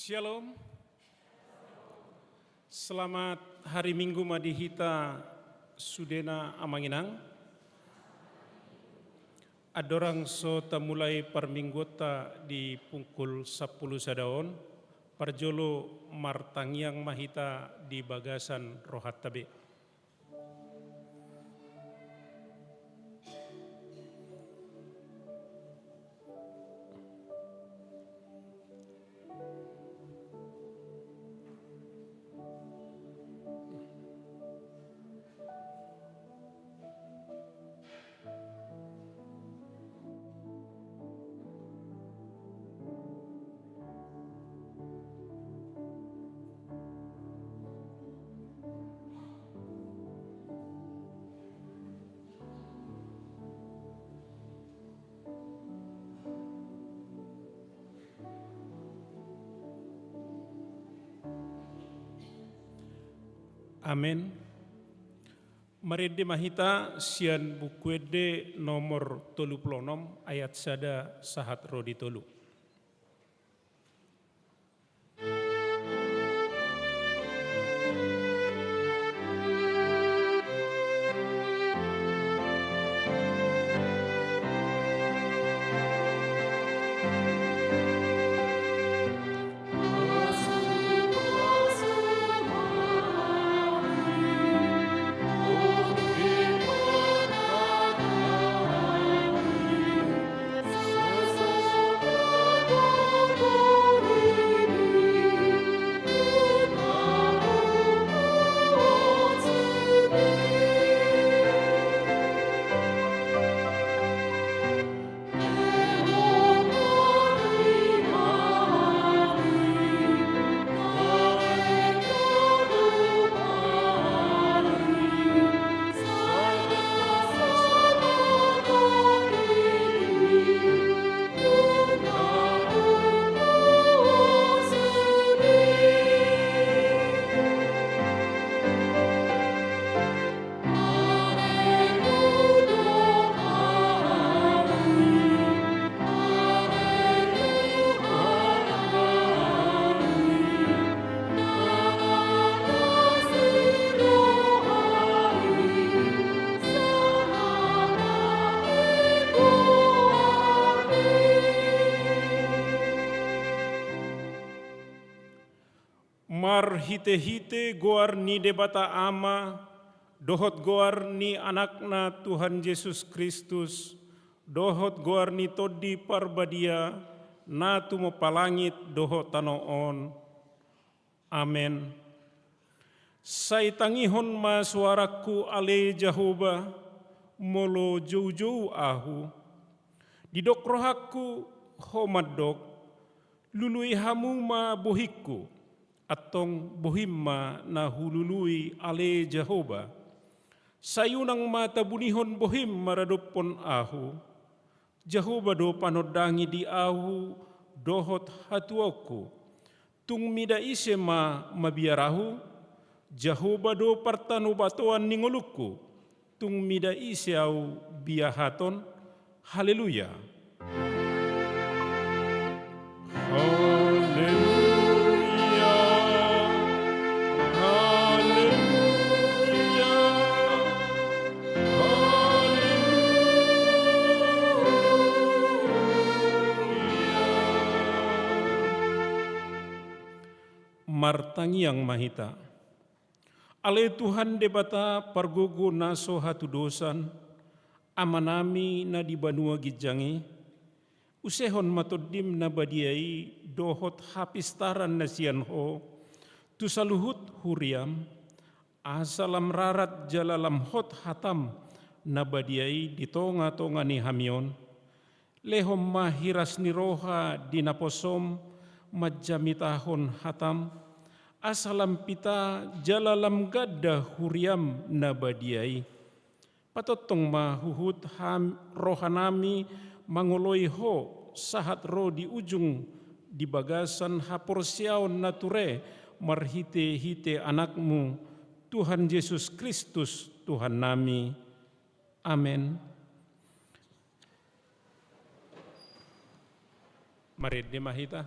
Shalom. Selamat hari Minggu Madihita Sudena Amanginang. Adorang so mulai perminggota di pukul 10 sadaon. Parjolo martangiang mahita di bagasan rohat tabe. Amin. Marede mahita sian bukuede nomor 36 ayat sada sahat rodi tolu. Mar hite-hite goar ni debata ama, dohot goar ni anakna Tuhan Yesus Kristus, dohot goar ni todi parbadia, na tumo palangit dohot tanoon. Amen. Say tangihon ma suaraku ale Jehovah, molo jauh-jauh ahu, didok rohaku homadok, lului hamu ma bohiku, atong bohimma na hulului ale Jehovah. Sayunang mata bunihon bohim maradopon ahu. Jehovah do panodangi di ahu dohot hatuoku. Tung mida ise ma mabiarahu. Jehovah do partanu batoan ningoluku. Tung mida ise au biahaton. Haleluya. Haleluya. Martangiang mahita. Ale Tuhan debata pargogo naso hatu dosan, amanami na di banua gijangi, usehon matodim na badiai dohot hapistaran na sianho, tusaluhut huriam, asalam rarat jalalam hot hatam na badiai di tonga-tonga ni hamion, lehom mahiras ni roha di naposom, majamitahon hatam, asalam pita jalalam gadda huriam nabadiai. Patotong mahuhut rohanami mangoloi ho sahat ro di ujung di bagasan haporsiaon nature marhite-hite anakmu Tuhan Yesus Kristus Tuhan nami. Amin. Mari dimahita.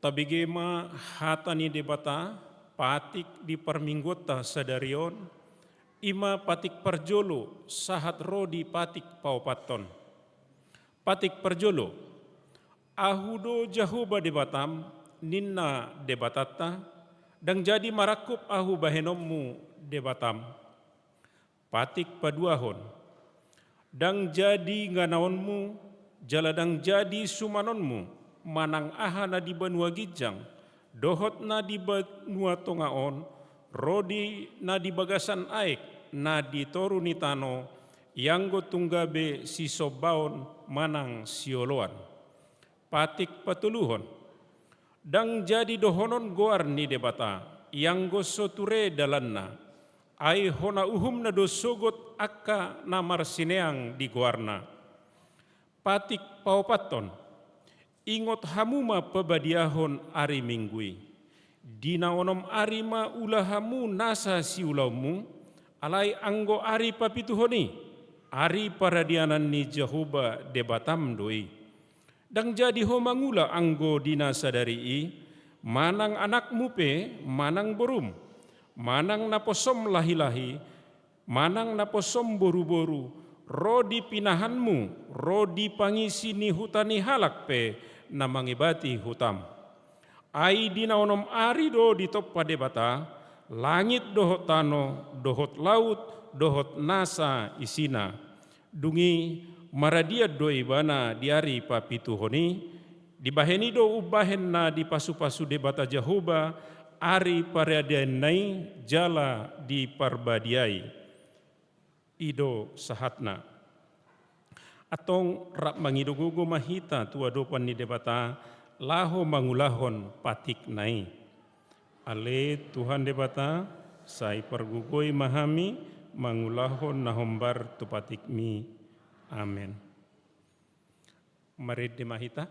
tabigema hatani debata patik di perminggota sadarion ima patik perjolo sahat rodi patik paupaton. Patik perjolo ahudo jahuba debatam ninna debatata dan jadi marakup ahu bahenommu debatam. Patik paduahon dang jadi nganaonmu jaladang jadi sumanonmu manang aha na di benua gijang dohot na di benua tongaon rodi na di bagasan aek na di toruni tano yanggo tunggabe si sobaon manang sioloan. Patik patuluhon dang jadi dohonon goar ni debata yanggo soture dalanna ai hona uhum na dosogot akka namar sineang di goarna. Patik paupaton ingot hamuma pebadiahon ari minggui dina onom ari ma ulahamu nasa si ulaumu alai anggo ari papituhoni ari paradianan ni Jehoba debatam doi dang jadi homangula anggo dina sadari manang anakmu pe manang borum manang naposom lahi-lahi manang naposom boru-boru rodi pinahanmu rodi pangisi ni hutani halak pe na mangibati hutam. Ai dina onom ari do di toppa debata langit dohot tano dohot laut dohot nasa isina dungi maradia doi bana diari papituhoni dibaheni do ubahen na di pasu-pasu debata Jehoba ari paradianai jala di parbadiai ido sahatna atong rap mangidogogo mahita tua dopan ni debata laho mangulahon patik nai ale Tuhan debata sai pergugoi mahami mangulahon nahombar tu patik mi amen. Mari de mahita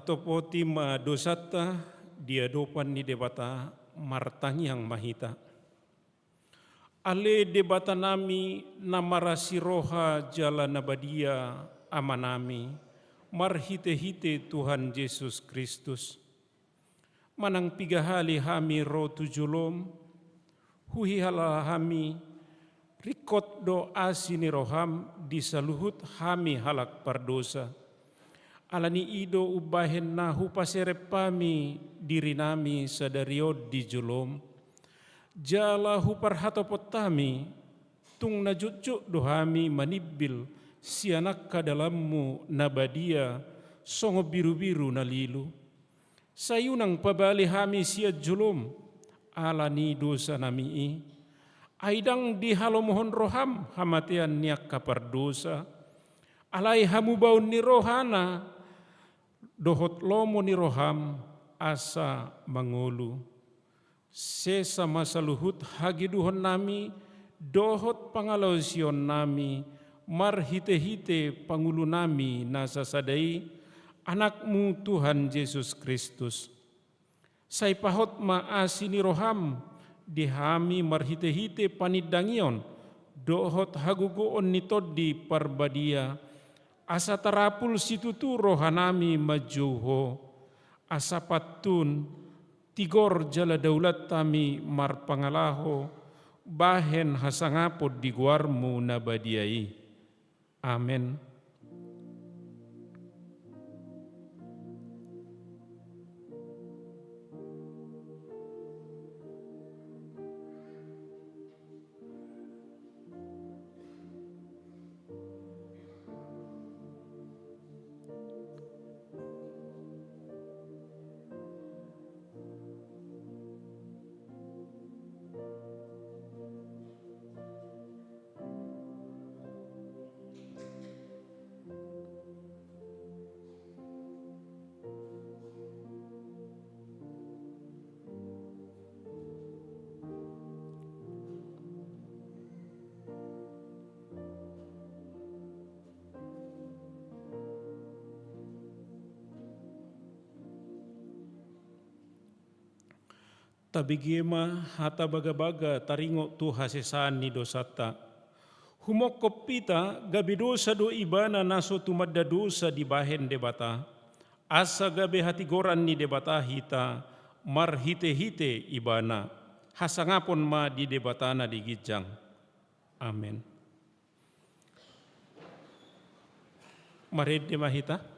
tatopoti ma dosata dia dopan ni debata martang yang mahita. Ale debata nami namarasi roha jala nabadia amanami, marhite-hite Tuhan Yesus Kristus. Manang pigahali hami ro tujulom, huhihala hami, rikot do asini roham disaluhut hami halak pardosa. Alani ido ubahen na hupaserepami diri nami sadariod di julom. Jala huparhatopotami tung najujuk dohami manibil sianak kadalammu nabadia songo biru-biru nalilu. Sayunang pabali hami sia julom alani dosa nami aidang di halomohon roham hamatian niak kapar dosa. Alai hamu baun ni rohana dohot lomo ni roham asa mangulu. Sesa masa luhut hagiduhon nami, dohot pangalausion nami, marhite-hite pangulu nami nasa sadai, anakmu Tuhan Yesus Kristus. Sai pahot maasini roham, dihami marhite-hite panidangion, dohot hagugoon nitod di parbadia, asa tarapul situtu rohanami majuho, asa patun, tigor jala daulat tami marpangalaho, bahen hasangapod di guarmu nabadiai. Amen. Tabigema hata baga-baga taringo tu hasesan ni dosata. Humokop pita gabi dosa do ibana naso tumadda dosa di bahen debata. Asa gabe hati goran ni debata hita marhite-hite ibana. Hasangapon ma di debatana di gijang. Amen. Mared de mahita.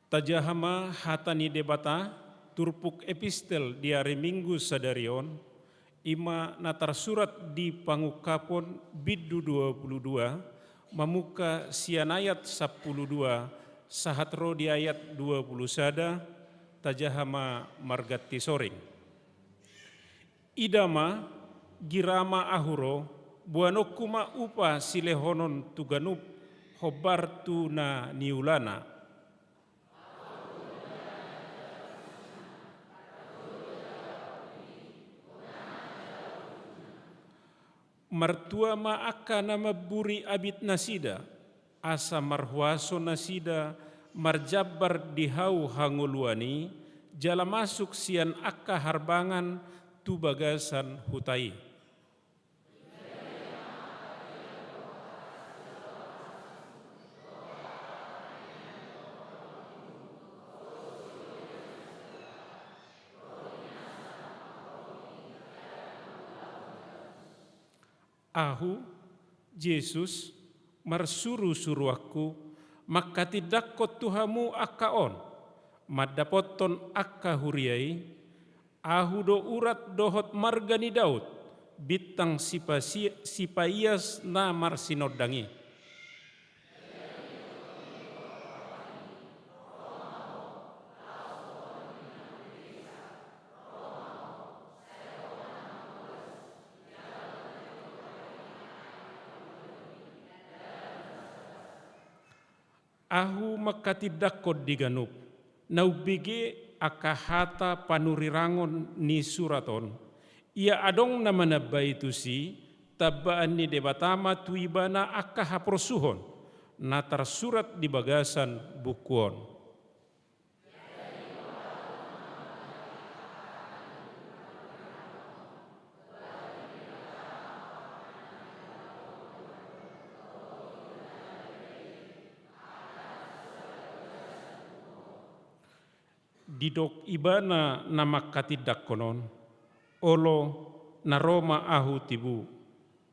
Tajahama hatani debata turpuk epistel di hari Minggu sadarion ima natar surat di pangukapon biddu 22 mamuka sian ayat 12 sahat ro di ayat 20 sada tajahama margati soring. Idama girama ahuro buanokuma upa silehonon tuganup hobartu na niulana. Martua ma akana maburi abit nasida, asa marhuaso nasida marjabar dihau hanguluani, jala masuk sian akka harbangan tu bagasan hutai. Ahu, Yesus, marsuru-suru aku, maka tidak kot Tuhamu akaon, madapoton akka huriai, ahu do urat dohot margani Daud, bitang sipaias na marsinodangi. Ahu makatidakod diganup, naubige akahata panurirangon ni suraton, ia adong namana baitusi, tabaan ni debatama tuibana akahaprosuhon, natar surat di bagasan bukuon. Didok ibana nama katidak konon, olo na Roma ahu tibu,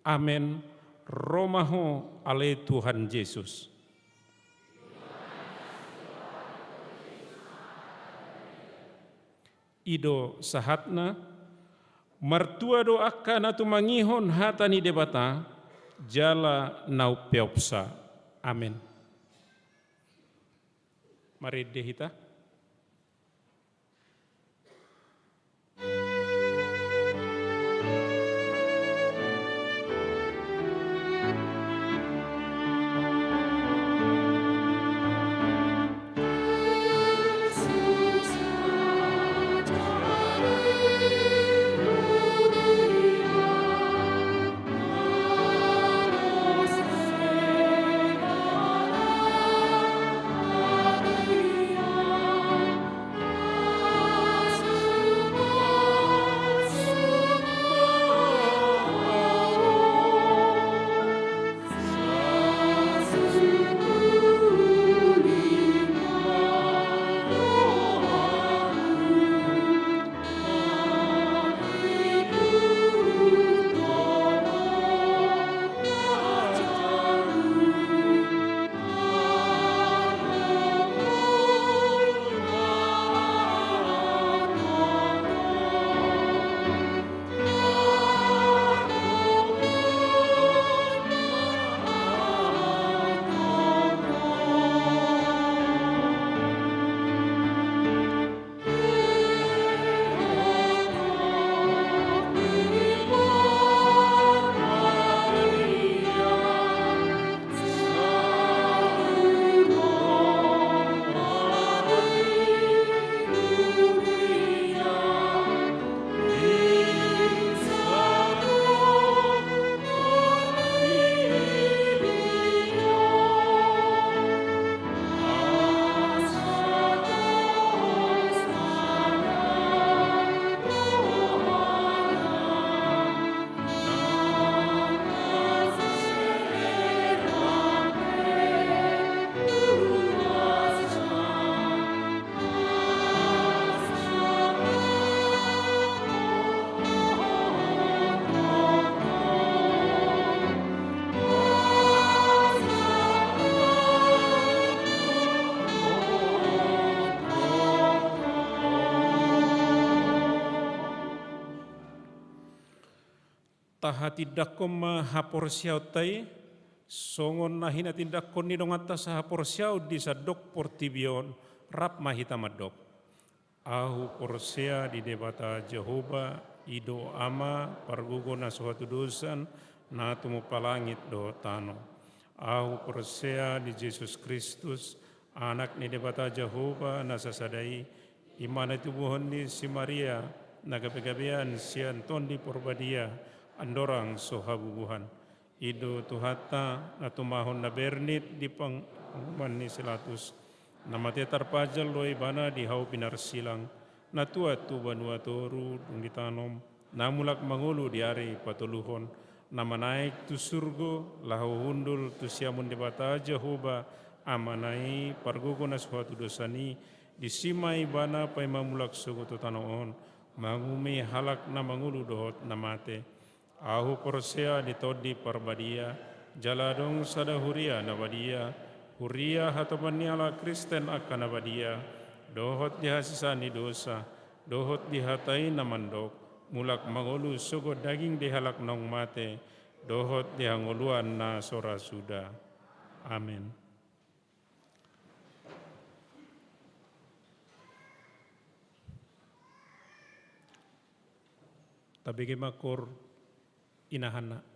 amen, Romaho ale Tuhan Yesus. Ido sahatna, martua do akka na tumangihon hatani debata, jala nau peopsa, amen. Mari dehita. tahati dakkom hapor siau tai songon nahina tindak koni dong atas hapor siau di sadok portibion rap mahita madok. Ahu porsea di debata Jehova ido ama pargugo na suatu dosan na tumu palangit do tano. Ahu porsea di Yesus Kristus anak ni debata Jehova na sasadai imana tubuhon di si Maria na gabe-gabean si Anton di porbadia andorang sohabubuhan. Ido tuhata na tumahon na bernit di panghuman ni silatus. Nama tetar pajal loi bana di hau pinar silang. Na tua tu banua toru dung ditanom. Namulak mangulu di ari patuluhon. Nama naik tu surgo lahu hundul tu siamun di bata Jehova amanai pargogo na suatu dosani. Disimai bana pai mamulak sugo tu tanoon. Mangumi halak na mangulu dohot namate. Ahu porsea di todi parbadia. Jaladong sadahuria nabadia. Huria hatapanni ala Kristen akan abadia, dohot dihasisani dosa, dohot dihatai namandok, mulak mangolu sugo daging dihalak nong mate, dohot dihangoluan na sora suda. Amin. Tabigi makur inahana.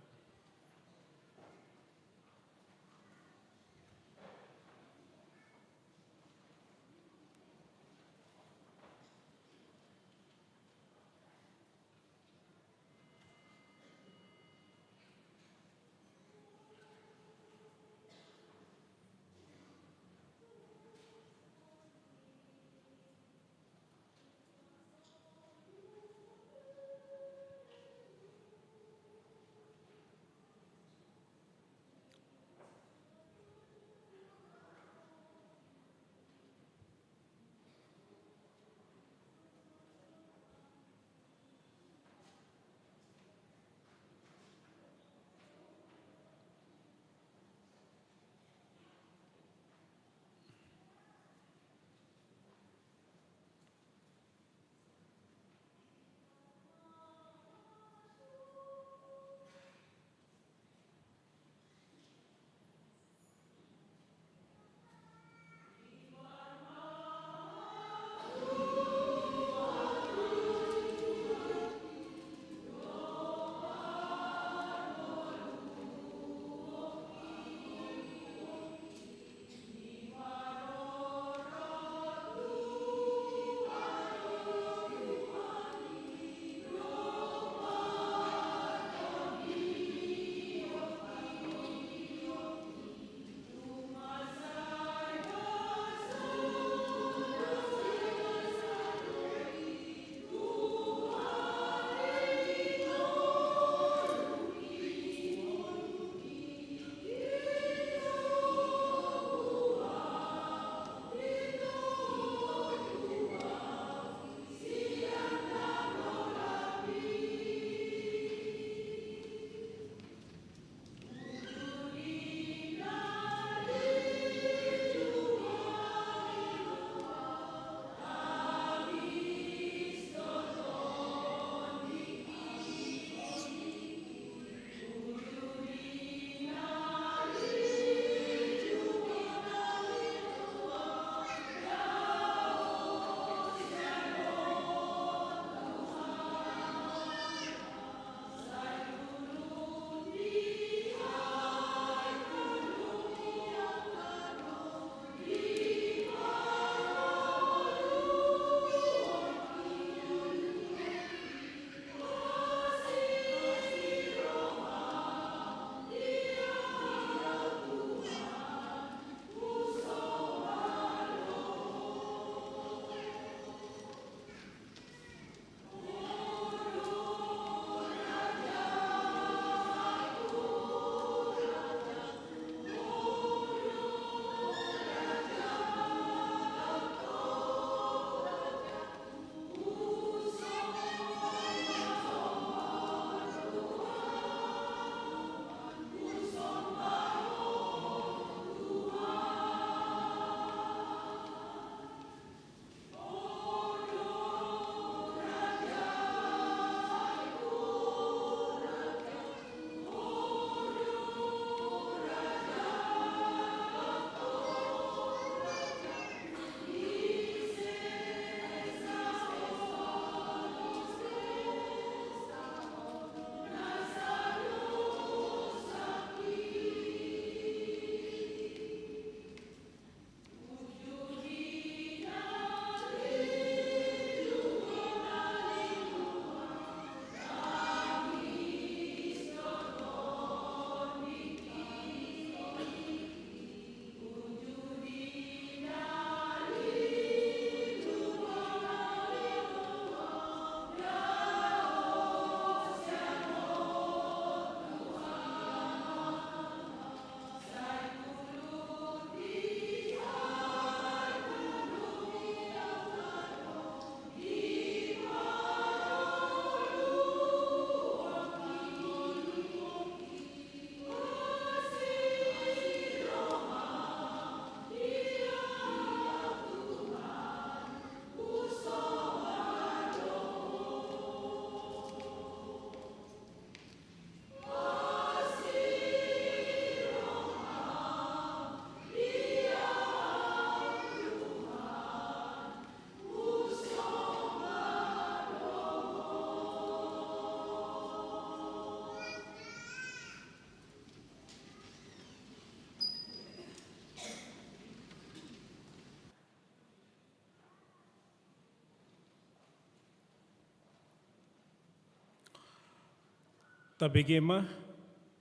Tabegema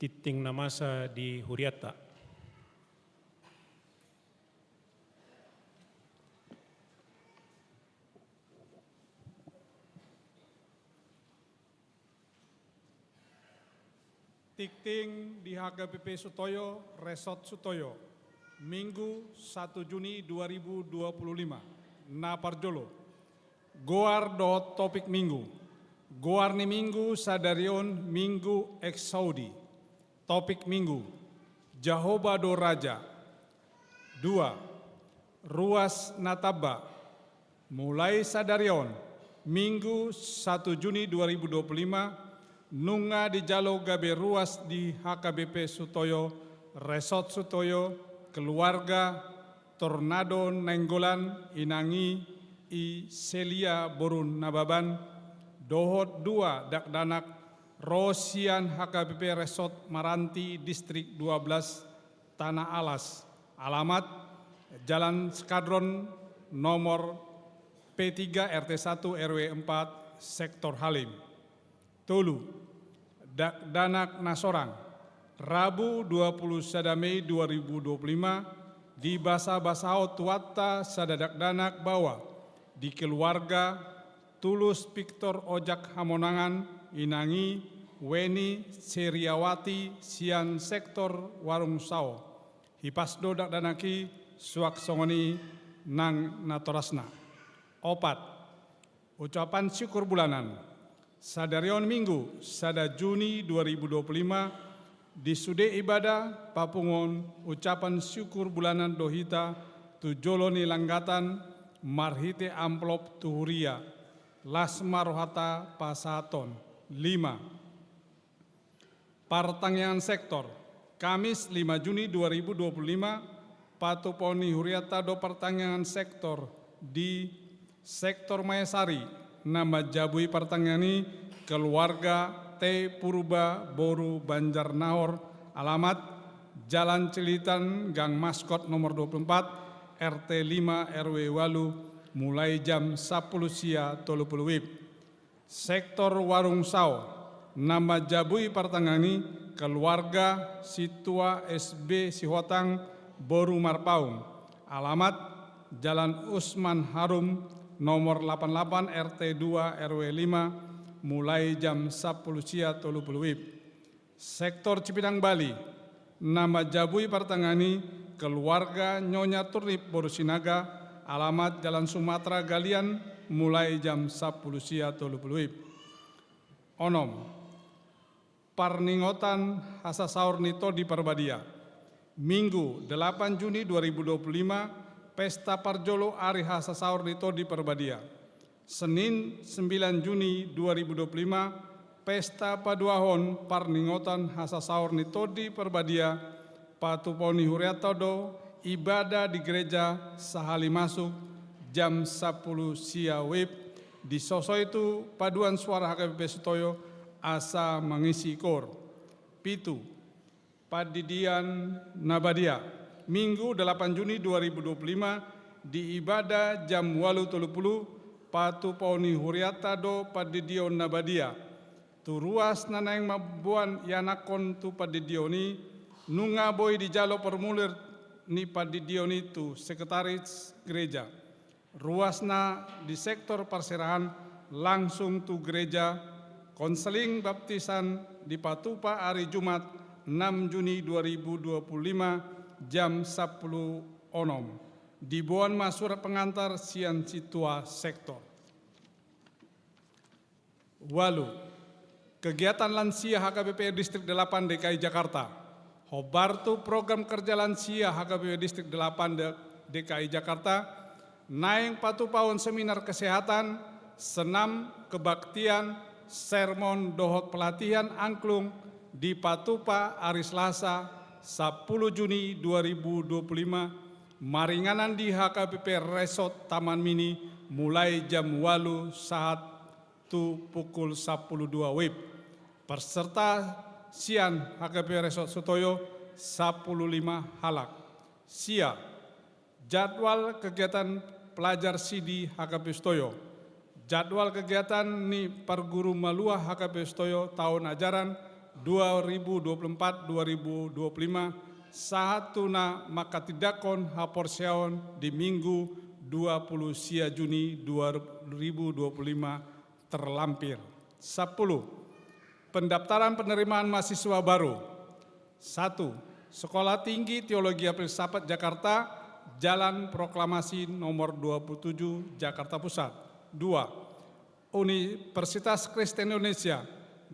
titing namasa di Huriata. Tikting di HKBP Sutoyo, Resort Sutoyo, Minggu 1 Juni 2025, Naparjolo. Goar do topik minggu. Goar ni minggu sadarion minggu eksaudi. Topik minggu, Jahoba do Raja. 2. Ruas Nataba. Mulai sadarion Minggu 1 Juni 2025, nunga di jalo gabe ruas di HKBP Sutoyo, Resort Sutoyo, keluarga Tornado Nenggolan Inangi I Selia Borun Nababan, Dohot 2 Dakdanak, Rosian HKBP Resort Maranti Distrik 12 Tanah Alas, alamat Jalan Skadron nomor P3 RT1 RW 4 Sektor Halim. Tolu, Dakdanak Nasorang, Rabu 21 Mei 2025, di Basa-Basao Tuata Sadadakdanak Bawa, di keluarga Tulus Victor Ojak Hamonangan, Inangi, Weni, Seriawati, Sian Sektor Warung Sao, Hipasdo Dakdanaki, Suak Songoni, Nang Natorasna. 4. Ucapan syukur bulanan. Sadarion Minggu, sada Juni 2025, di Sude Ibadah Papungon, ucapan syukur bulanan dohita, tujoloni langgatan, marhite amplop tuhuria, lasma rohata pasaton. 5. Pertanyaan sektor, Kamis 5 Juni 2025, patuponi huriata do pertanyaan sektor di Sektor Mayasari, nama jabui pertanyaan keluarga T. Purba Boru Banjar Nahor, alamat Jalan Cilitan Gang Maskot nomor 24 RT 5 RW Walu, mulai jam 10 sia 30 wib. Sektor Warung Sao, nama jabui pertanyaan keluarga Situa SB Sihotang Boru Marpaung, alamat Jalan Usman Harum nomor 88 RT 2 RW 5, mulai jam 10 sia 30 wib. Sektor Cipinang Bali, nama jabui pertangani keluarga Nyonya Turnip Borusinaga, alamat Jalan Sumatera Galian, mulai jam 10 sia 30 wib. Onom, Parningotan Hasasaur Nito di Perbadia, Minggu 8 Juni 2025, Pesta Parjolo Ari Hasasaur Nito di Perbadia. Senin 9 Juni 2025, Pesta Paduahon Parningotan Hasasaur Nito di Perbadia, patuponi huriatodo ibadah di gereja sahali masuk jam 10 sia wib, di soso itu paduan suara HKBP Sutoyo asa mengisi kor. 7. Padidian Nabadia, Minggu 8 Juni 2025, di ibadah jam 8.30, patu pauni huriata do padidion Nabadia. Tu ruas nanang mabuan yanakon tu padidioni, nunga boy di jalo permulir ni padidioni tu sekretaris gereja. Ruasna di sektor perserahan langsung tu gereja, konseling baptisan di Patupa hari Jumat 6 Juni 2025, jam 10 onom, di Buan Masura pengantar Sian Situa Sektor. Walu, kegiatan lansia HKBP Distrik 8 DKI Jakarta. Hobartu program kerja lansia HKBP Distrik 8 DKI Jakarta, naing patupaun seminar kesehatan, senam kebaktian, sermon dohot pelatihan angklung di Patupa hari Selasa 10 Juni 2025, maringanan di HKBP Resort Taman Mini, mulai jam 8 saat tu pukul 12 wib. Peserta sian HKBP Resort Sutoyo 15 halak. Sia, jadwal kegiatan pelajar Sidi HKBP Sutoyo. Jadwal kegiatan ni perguru malua HKBP Sutoyo tahun ajaran 2024-2025 sahatuna makatidakon haporseon di Minggu 20 sia Juni 2025 terlampir. 10. Pendaftaran penerimaan mahasiswa baru. 1. Sekolah Tinggi Teologi Filsafat Jakarta, Jalan Proklamasi nomor 27, Jakarta Pusat. 2. Universitas Kristen Indonesia,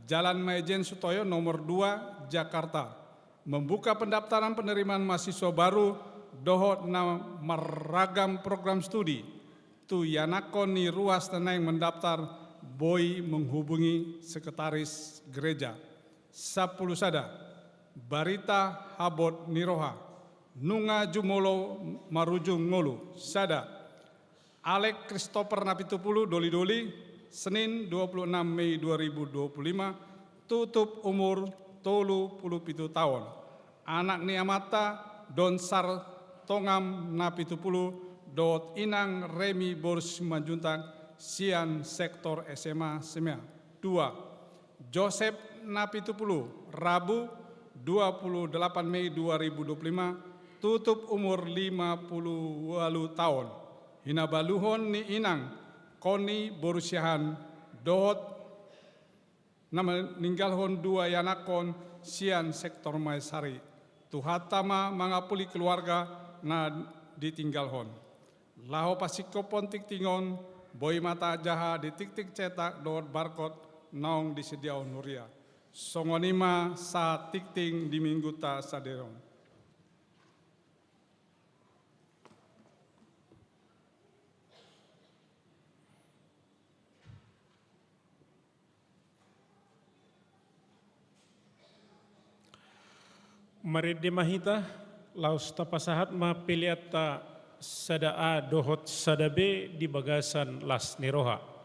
Jalan Maijen Sutoyo nomor 2, Jakarta. Membuka pendaftaran penerimaan mahasiswa baru dohot na meragam program studi. Tu yanakon ni ruas tenang mendaftar, boy menghubungi sekretaris gereja. 10 sada. Barita Habot Niroha, Nunga Jumolo Marujung Ngolu, sada. Alek Christopher Napitupulu Doli-Doli, Senin 26 Mei 2025, tutup umur 37 tahun. Anak niamata Donsar Tongam Napitupulu, dot inang Remi Bors Manjuntang, Sian Sektor SMA Semea. 2. Joseph Napitupulu, Rabu 28 Mei 2025, tutup umur 58 tahun. Hinabaluhon ni inang Koni Borusiahan dot nama ninggalhon 2 yanakon Sian Sektor Maesari. Tuhatama mangapuli keluarga na ditinggalhon. Laho pasikopon tiktingon boy mata jaha di tik-tik cetak dot barcode naong disediaon nuria. Songonima sa tikting di minggu ta saderon. Mari demahita laus tapasahat ma piliata sadaa dohot sadabe di bagasan las niroha.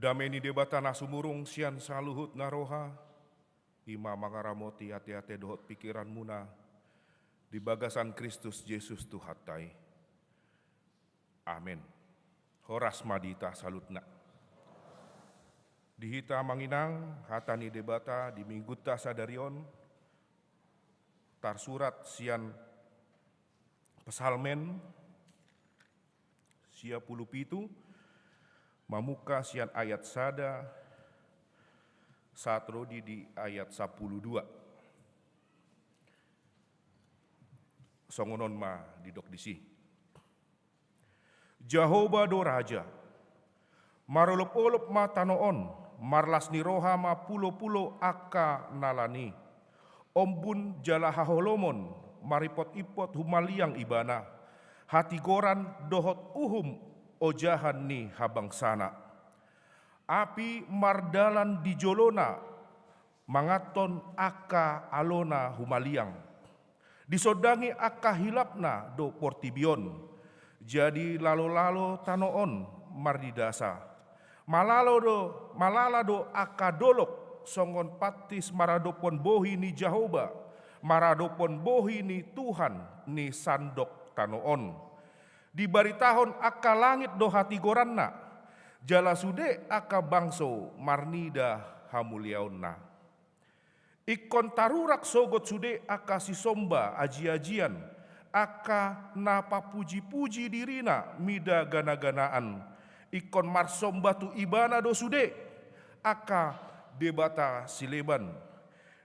Dameni debata nasumurung sian saluhut naroha, ima mangaramoti hati-hati dohot pikiran muna, di bagasan Kristus Yesus Tuhatai. Amin. Horas madita salutna. Dihita manginang hatani debata di mingguta sadarion, tarsurat sian pesalmen sia puluh pitu, mamuka sian ayat sada, saat rodi di ayat 12. Songonon ma didok disi. Jehovah do raja, marolop-olop ma tanoon, marlas ni roha ma pulo-pulo aka nalani. Ombun jala haholomon, maripot-ipot humaliang ibana. Hati goran dohot uhum ojahan ni habang sana. Api mardalan di jolona, mangaton aka alona humaliang. Disodangi aka hilapna do portibion. Jadi lalo-lalo tanoon mardidasa. Malala do aka dolok songon patis maradopon bohi ni Jehovah. Maradopon bohi ni Tuhan ni sandok tanoon. Di baritahon aka langit do hati goranna. Jala sude aka bangso marnida hamuliaonna. Ikon tarurak sogot sude aka sisomba aji-ajian. Aka napa puji-puji dirina mida gana-ganaan. Ikon marsomba tu ibana do sude. Aka debata sileban.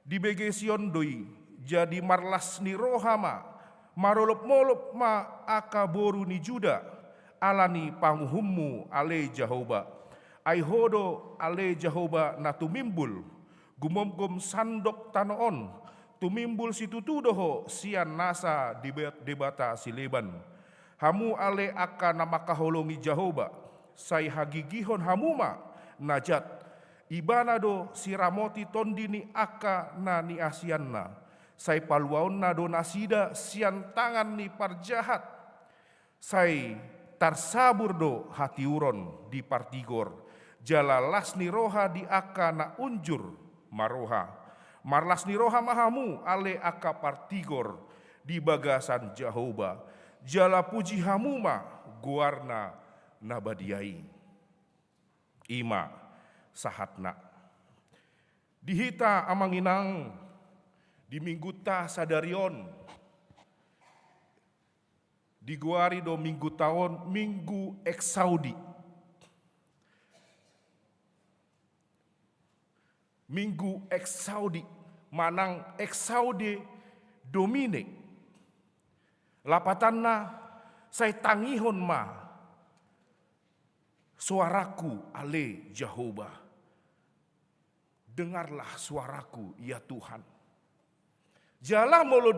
Di begesion doi jadi marlas ni rohama. Marolop-molop ma aka boru ni Juda. Alani panguhummu ale Jehovah. Aihodo ale Jehovah na tumimbul. Gumom-gum sandok tanoon. Tumimbul situtudoho sian nasa debata sileban. Hamu ale aka namakaholongi Jehovah. Say hagigihon hamuma najat. Ibana do siramoti tondini aka na ni asianna. Say paluaon na do nasida sian tangan ni parjahat. Say tarsabur do hati uron di partigor. Jalalas ni roha di aka na unjur maroha. Marlas ni roha mahamu ale aka partigor di bagasan Jehovah. Jala puji hamuma guarna nabadiai. Ima sahatna. Dihita amanginang di mingguta sadarion. Di guari do minggu tahun minggu eksaudi. Minggu eksaudi, manang eksaude domine. Lapatanna say tangihon ma suaraku ale Jehovah. Dengarlah suaraku ya Tuhan. Jala molod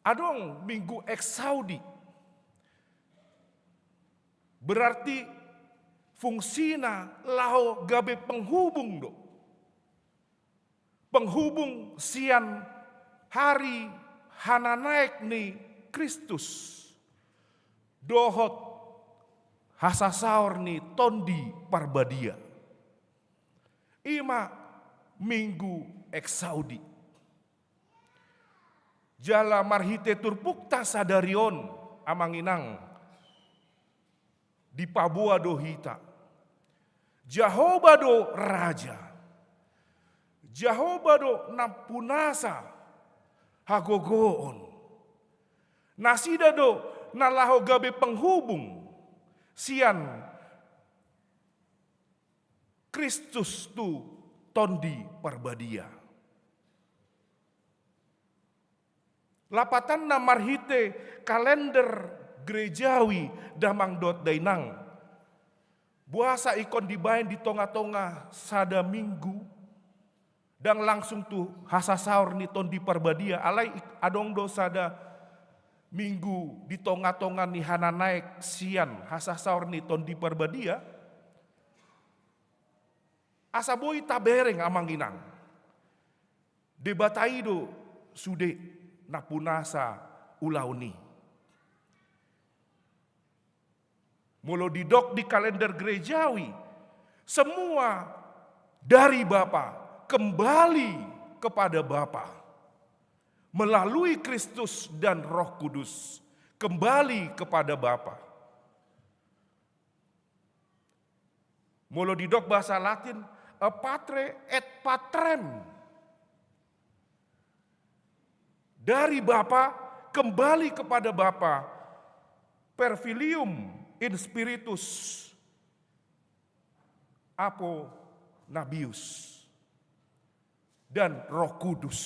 adong minggu eksaudi. Berarti fungsina lao gabe penghubung do. Penghubung sian hari hana naik ni Kristus. Dohot hasasaur ni tondi parbadia. Ima minggu eksaudi. Jala marhite turpukta sadarion amanginang. Di Papua do hita. Jehovah do raja. Jehovah do nampunasa hagogoon. Nasida do nalaho gabe penghubung sian Kristus tu tondi parbadia. Lapatan na marhite kalender gerejawi damang dot dainang. Buasa ikon dibayan di tonga-tonga sada minggu. Dan langsung tu hasasaur ni tondi parbadia. Alai adong do sada minggu di tonga-tonga ni hana naik sian hasasaur ni tondi parbadia. Asaboi tabereng amanginang. Debataido sude napunasa ulauni. Molo didok di kalender gerejawi. Semua dari Bapa, kembali kepada Bapa. Melalui Kristus dan Roh Kudus, kembali kepada Bapa. Molo di dok bahasa Latin, a patre et patrem. Dari Bapa kembali kepada Bapa. Per filium in spiritus apo nabius. Dan Roh Kudus.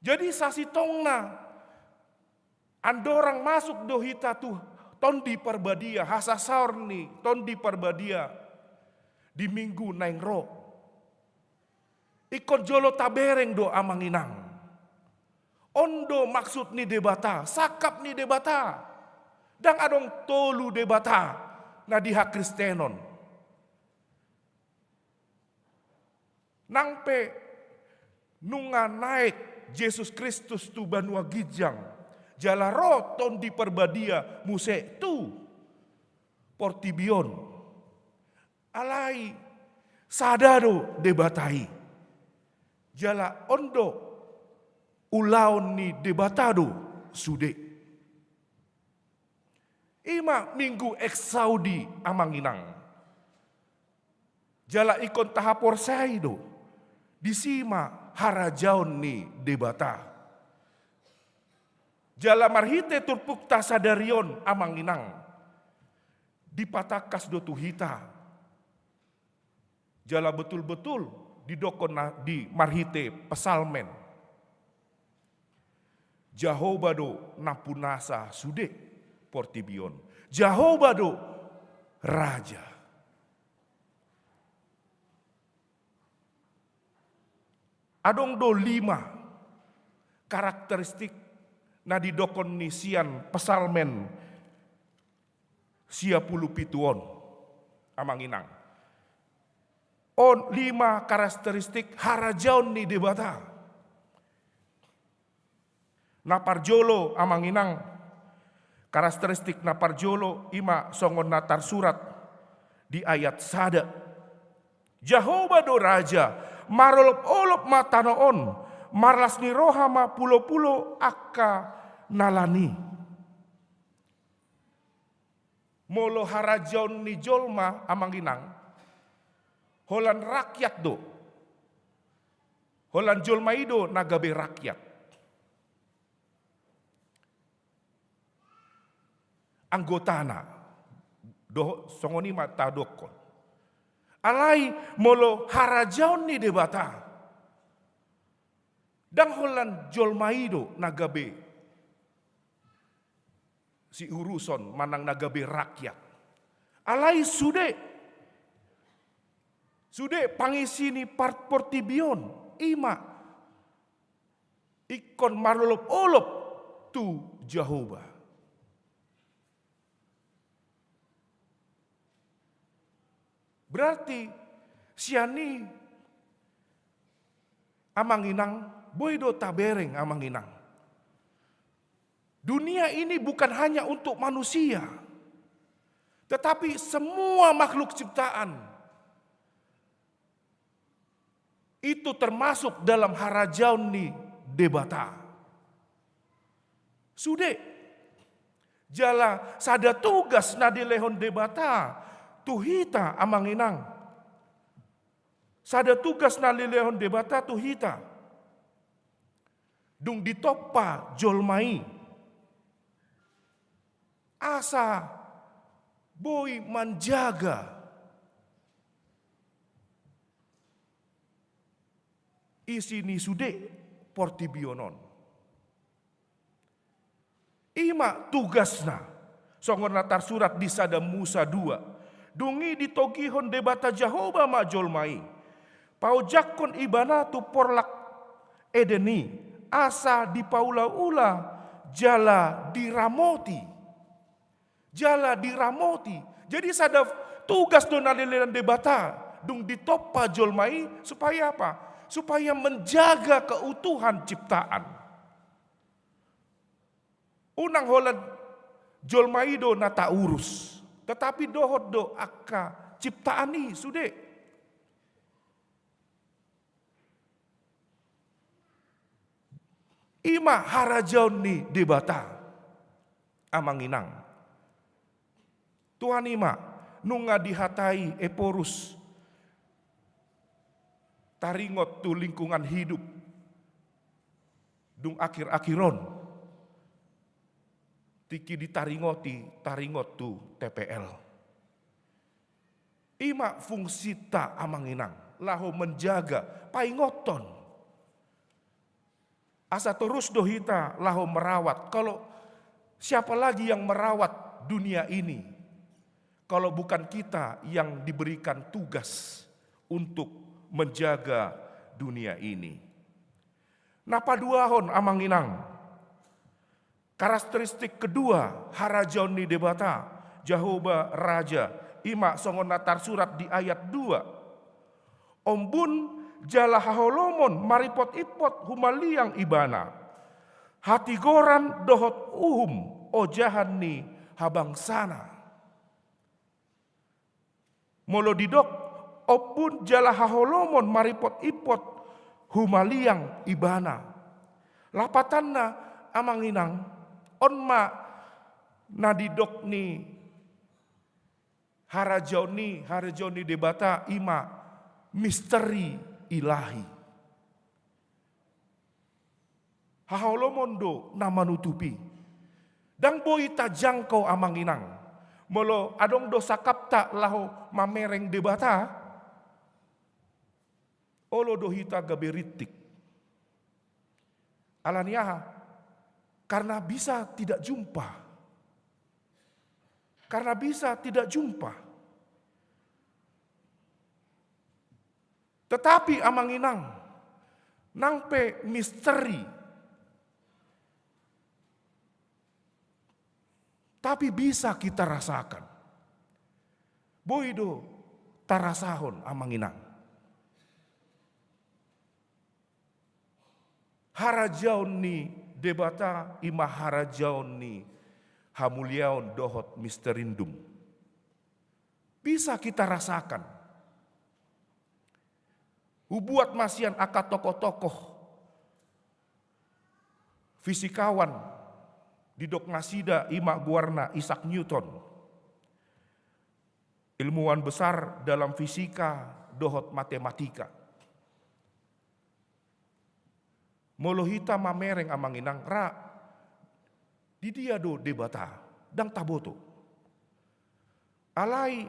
Jadi sasi tongna andorang masuk dohita tuh ton di perbadia hasa saurni ton di perbadia di minggu naing ro. Ikon jolo tabereng do amanginang. Ondo maksud ni debata, sakap ni debata. Dang adong tolu debata na diha Kristenon. Nangpe nunga naik Yesus Kristus tu banua gijang. Jala ro ton di perbadia muse tu portibion. Alai sadado debatai. Jala ondo ulaon ni debatado sude. Ima minggu eksaudi amanginang. Jala ikon tahapor saido. Disima harajaon ni debata. Jala marhite turpukta sadarion amanginang. Dipatakas do tuhita. Jala betul-betul didokon di marhite pesalmen. Jahobado napunasa sude portibion. Jahobado raja. Adong do 5 karakteristik na didokon ni sian pesalmen sia puluh pituon amanginang. On 5 karakteristik harajaon ni debata. Naparjolo amanginang karakteristik naparjolo ima songon natar surat di ayat sada. Jehovah do raja marolop-olop matanoon marlas ni rohama pulo-pulo akka nalani. Molo harajaon ni jolma amanginang holan rakyat do. Holan jolma ido nagabe rakyat. Anggotana do songoni mata dokon. Alai molo harajaon ni debata. Dang holan jolmaido nagabe. Si uruson manang nagabe rakyat. Alai sude. Sude pangisini part portibion. Ima. Ikon marolop-olop tu Jehovah. Berarti siani amanginang boido tabereng amanginang. Dunia ini bukan hanya untuk manusia, tetapi semua makhluk ciptaan itu termasuk dalam harajaon ni debata. Sude jala sada tugas na dilehon debata. Tuhita amanginang. Sada tugas na lilehon debata tuhita. Dung ditopa jolmai. Asa boy manjaga. Isi ni sude portibionon. Ima tugasna. Songon natar surat di sada Musa 2. Dungi ditogihon debata Jehovah ma jolmai. Paujakon ibana tu porlak edeni. Asa di paula-ula jala diramoti. Jala diramoti. Jadi sada tugas do naliliran debata. Dung ditopa jolmai supaya apa? Supaya menjaga keutuhan ciptaan. Unang holan jolmai do nata urus. Tetapi dohot do akka ciptaan ni sude. Ima harajaon ni debata amanginang. Tuhan ima nunga dihatai eporus taringot tu lingkungan hidup dung akhir-akhiron tiki taringot tu TPL. Ima fungsita amanginang lahu menjaga paingoton. Asa terus dohita lahu merawat. Kalau siapa lagi yang merawat dunia ini kalau bukan kita yang diberikan tugas untuk menjaga dunia ini. Napa duahon amanginang. Karakteristik kedua harajaon ni debata Jehovah Raja ima songon natar surat di ayat 2. Ombun jala haholomon maripot ipot humaliang ibana. Hati goran dohot ojahan ni habang sana. Molo didok ombun jala haholomon maripot ipot humaliang ibana. Lapatanna amanginang onma nadidok ni harajaoni debata ima misteri ilahi. Haholomondo nama nutupi. Dang boy tajangkau amanginang. Molo adong dosa kapta laho mamereng debata. Olo dohita gaberitik. Alaniaha. Karena bisa tidak jumpa. Karena bisa tidak jumpa. Tetapi amanginang, nangpe misteri. Tapi bisa kita rasakan. Boido tarasahon amanginang. Harajaon ni debata ima harajaon ni hamuliaon dohot misterindum. Bisa kita rasakan. Ubuat masian aka tokoh-tokoh fisikawan di dok ngasida ima guarna Isaac Newton. Ilmuwan besar dalam fisika dohot matematika. Molohita mamereng amanginang ra di dia do debata dang taboto. Alai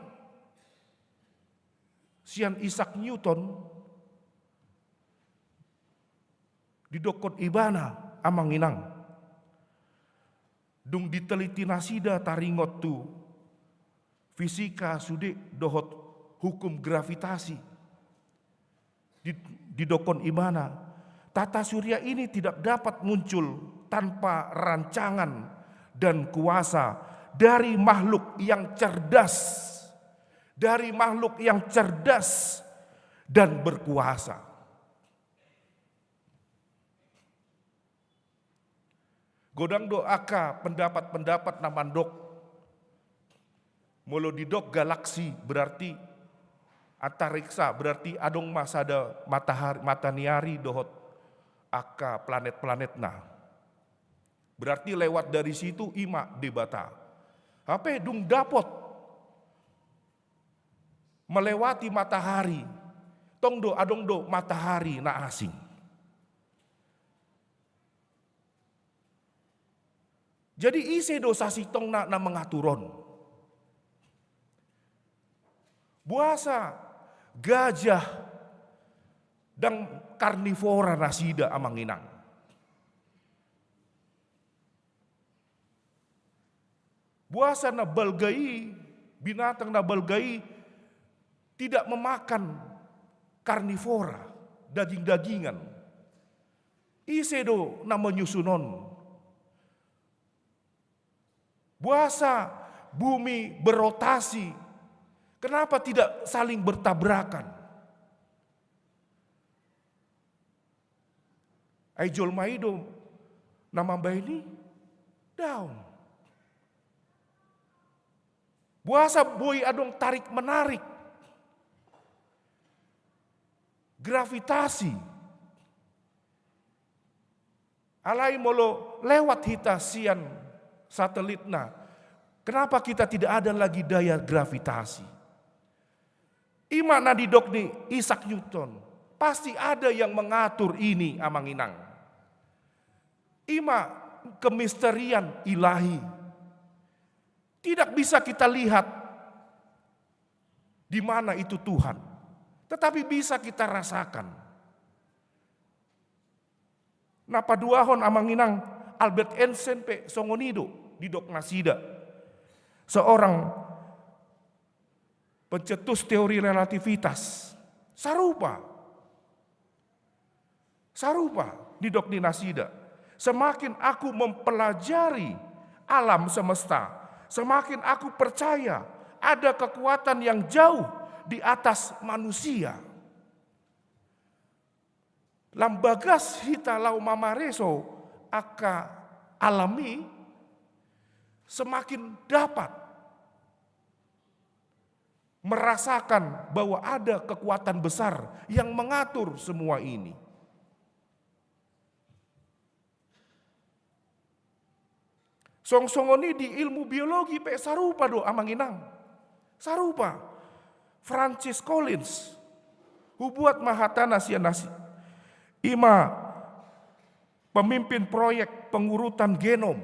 sian Isaac Newton di dokon ibana amanginang. Dung diteliti nasida taringot tu fisika sude dohot hukum gravitasi. Di dokon ibana tata surya ini tidak dapat muncul tanpa rancangan dan kuasa dari makhluk yang cerdas. Dari makhluk yang cerdas dan berkuasa. Godang doaka pendapat-pendapat namandok. Molo didok galaksi berarti antariksa berarti adong masada matahari mataniari dohot aka planet-planet nah. Berarti lewat dari situ ima debata. Apa dung dapot melewati matahari. Tong do adong do matahari na asing. Jadi ise dosa sitong na mengaturon. Buasa, gajah, dan karnivora nasida amanginang. Buasa na balgai, binatang na balgai tidak memakan karnivora, daging-dagingan. Ise do na menyusunon. Buasa bumi berotasi. Kenapa tidak saling bertabrakan? Aijol maido nama ini daun. Buasa boy adong tarik menarik gravitasi. Alai molo lewat hita sian satelitna. Kenapa kita tidak ada lagi daya gravitasi? Ima nadidok ni Isaac Newton. Pasti ada yang mengatur ini amanginang. Ima kemisterian ilahi. Tidak bisa kita lihat di mana itu Tuhan. Tetapi bisa kita rasakan. Napa duahon amanginang Albert Einstein pe songonido di dok nasida. Seorang pencetus teori relativitas. Sarupa di dok di nasida. Semakin aku mempelajari alam semesta, semakin aku percaya ada kekuatan yang jauh di atas manusia. Lambagas hita lau mamareso aka alami semakin dapat merasakan bahwa ada kekuatan besar yang mengatur semua ini. Songsongoni di ilmu biologi pe sarupa do amanginang. Sarupa. Francis Collins. Hubuat mahatana sianasi. Ima pemimpin proyek pengurutan genom.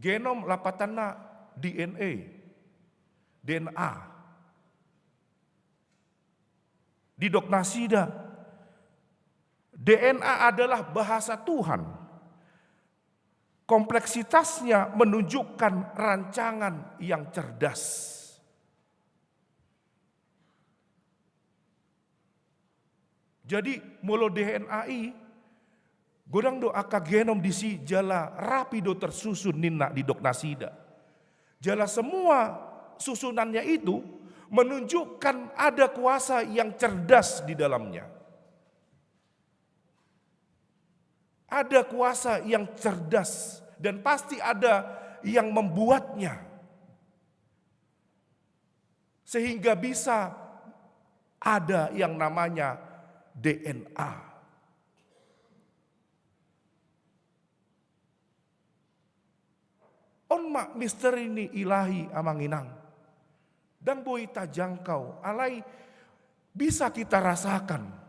Genom lapatana DNA. Di dok nasida. DNA adalah bahasa Tuhan. Kompleksitasnya menunjukkan rancangan yang cerdas. Jadi molo DNAI godang do aka genom disi jala rapido tersusun ninna di dok nasida. Jala semua susunannya itu menunjukkan ada kuasa yang cerdas di dalamnya. Ada kuasa yang cerdas dan pasti ada yang membuatnya. Sehingga bisa ada yang namanya DNA. Onma misteri ini ilahi amanginang. Dan boita jangkau alai bisa kita rasakan.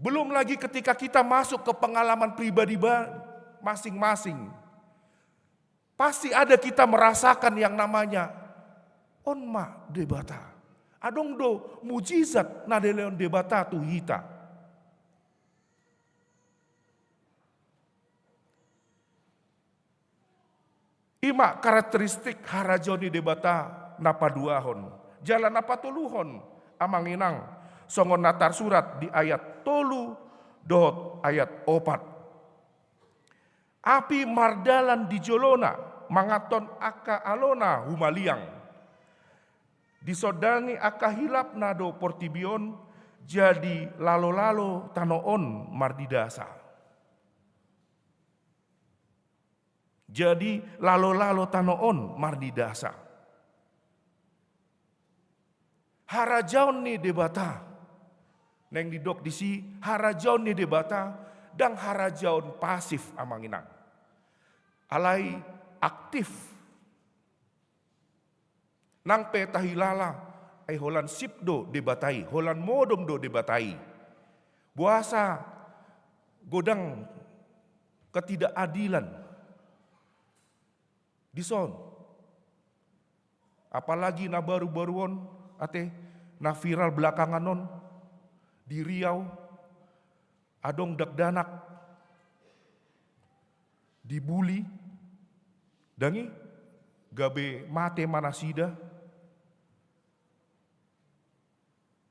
Belum lagi ketika kita masuk ke pengalaman pribadi masing-masing. Pasti ada kita merasakan yang namanya onma debata. Adong do mujizat nadeleon debata tu hita. Ima karakteristik harajoni debata napa duahon. Jalan napa tuluhon amanginang. Songon natar surat di ayat tolu dot ayat 4. Api mardalan di jolona mangaton aka alona humaliang. Disodangi aka hilap nado portibion jadi lalo-lalo tanoon mardidasa. Jadi lalo-lalo tanoon mardidasa. Harajaon ni debata. Neng didok disi harajaon ni debata dan harajaon pasif amanginang. Alai aktif. Nang petahilala ay holan sipdo debatai, holan modom do debatai. Buasa godang ketidakadilan. Dison. Apalagi na baru-baruon ate na viral belakangan non. Di Riau, adong dakdanak, dibuli, dangi, gabe mate manasida,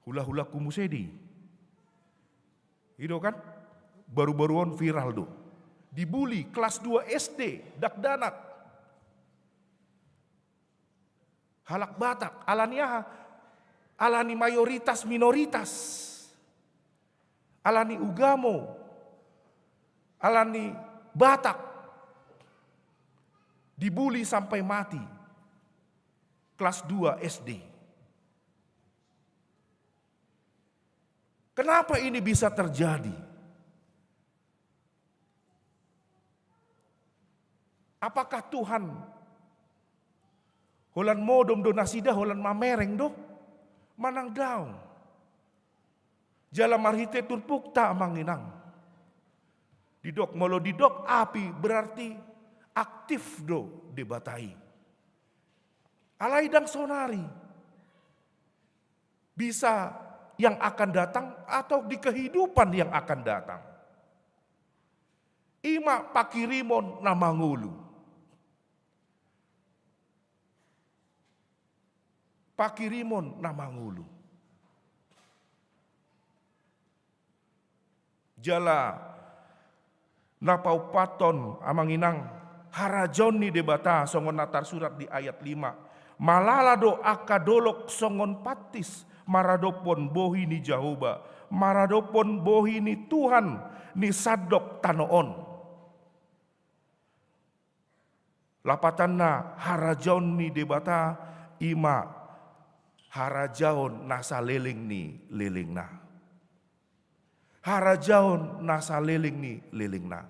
hula-hula kumusedi. Itu kan, baru-baruan viral do. Dibuli, kelas 2 SD, dakdanak. Halak Batak, alani mayoritas minoritas. Alani Ugamo, alani Batak, dibuli sampai mati, kelas 2 SD. Kenapa ini bisa terjadi? Apakah Tuhan holan modom do nasida holan mamereng do? Manang daun. Jala marhite turpuk tak manginang. Didok molo didok api berarti aktif do debatai. Alai dang sonari. Bisa yang akan datang atau di kehidupan yang akan datang. Ima pakirimon na mangulu. Pakirimon na mangulu. Jala napau paton amanginang harajon ni debata songon natar surat di ayat 5. Malalado akadolok songon patis maradopon bohi ni Jahoba, maradopon bohi ni Tuhan ni sadok tanoon. Lapatanna harajaon ni debata ima harajaon nasa leling ni lelingna. Harajaon nasa leling ni lelingna.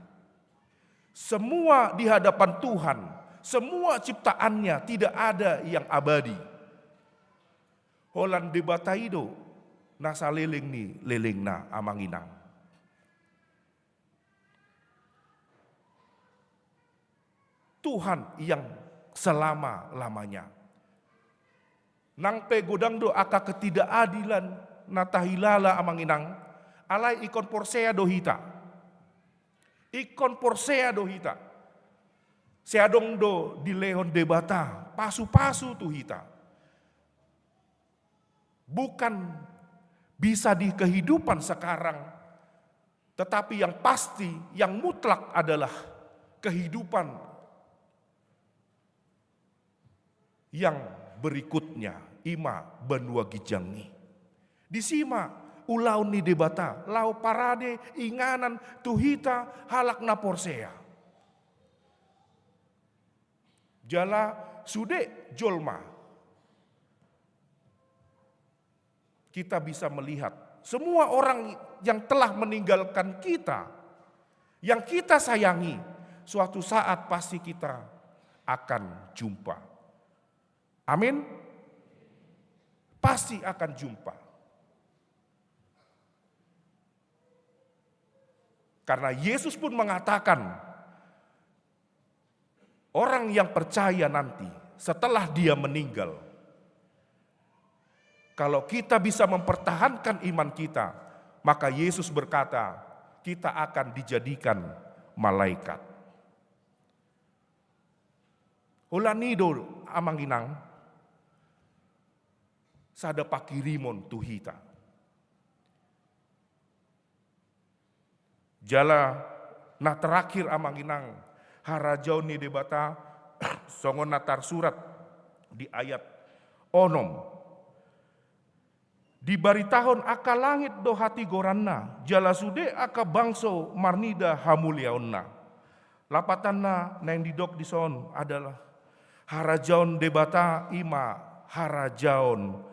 Semua di hadapan Tuhan, semua ciptaannya tidak ada yang abadi. Holan debataido nasa leling ni lelingna amanginang. Tuhan yang selama-lamanya. Nang pegodang do aka ketidakadilan natahilala amanginang alai ikon porsea dohita. Ikon porsea dohita. Seadong do dilehon debata pasu-pasu tuhita. Bukan bisa di kehidupan sekarang, tetapi yang pasti, yang mutlak adalah kehidupan yang berikutnya. Ima benua gijangi. Disima ulaun ni debata, lau parade inganan tuhita halak na porsea. Jala sude jolma. Kita bisa melihat semua orang yang telah meninggalkan kita, yang kita sayangi, suatu saat pasti kita akan jumpa. Amin. Pasti akan jumpa. Karena Yesus pun mengatakan, orang yang percaya nanti setelah dia meninggal, kalau kita bisa mempertahankan iman kita, maka Yesus berkata, kita akan dijadikan malaikat. Hulanido amanginang, sada pakirimon tuhita. Jala na terakhir amanginang, harajaw ni debata, songon natar surat di ayat onom. Di baritahon aka langit do hati goranna, jala sude aka bangso marnida hamuliaonna. Lapatanna na yang didok di son adalah harajaon debata ima harajaon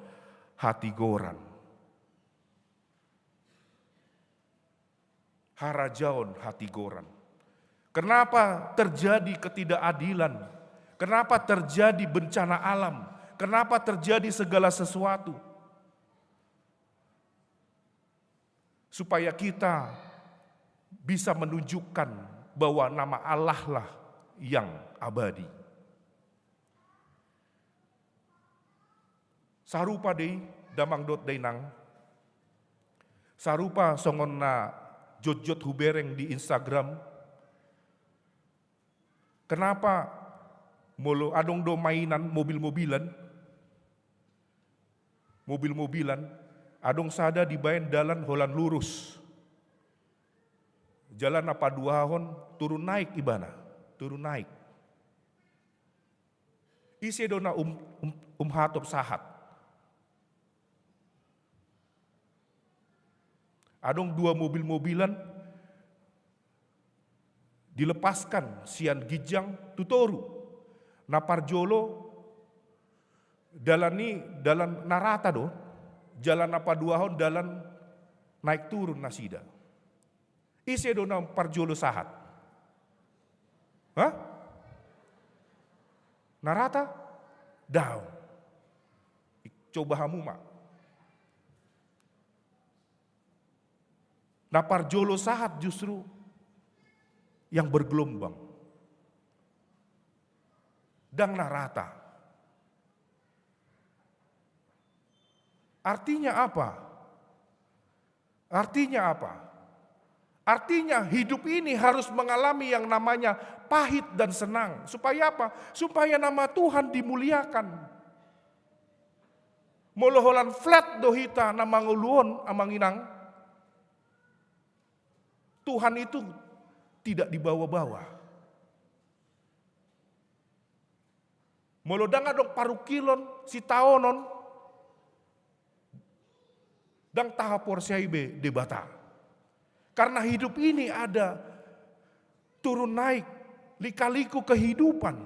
hati goran. Harajaon hati goran. Kenapa terjadi ketidakadilan? Kenapa terjadi bencana alam? Kenapa terjadi segala sesuatu? Supaya kita bisa menunjukkan bahwa nama Allah lah yang abadi. Sarupa dei damang dot dainang. Sarupa songon na jot-jot hubereng di Instagram. Kenapa molo adong do mainan mobil-mobilan? Mobil-mobilan. Adong sada dibayan dalan holan lurus. Jalan apa dua hon turun naik ibana, turun naik. Isi dona hatop sahat. Adong dua mobil-mobilan dilepaskan sian gijang tutoru. Naparjolo dalan ni dalan narata do. Jalan apa dua hon dalan naik turun nasida. Ise dona parjolo sahat. Hah? Narata? Daw. Coba hamu mak. Nah parjolo sahat justru yang bergelombang. Dan narata. Artinya apa? Artinya apa? Artinya hidup ini harus mengalami yang namanya pahit dan senang. Supaya apa? Supaya nama Tuhan dimuliakan. Moloholan flat dohita nama nguluon amanginang. Tuhan itu tidak dibawa-bawa. Molodang adong parukilon si taonon. Dan tahapor siaibe debata. Karena hidup ini ada turun naik, lika-liku kehidupan.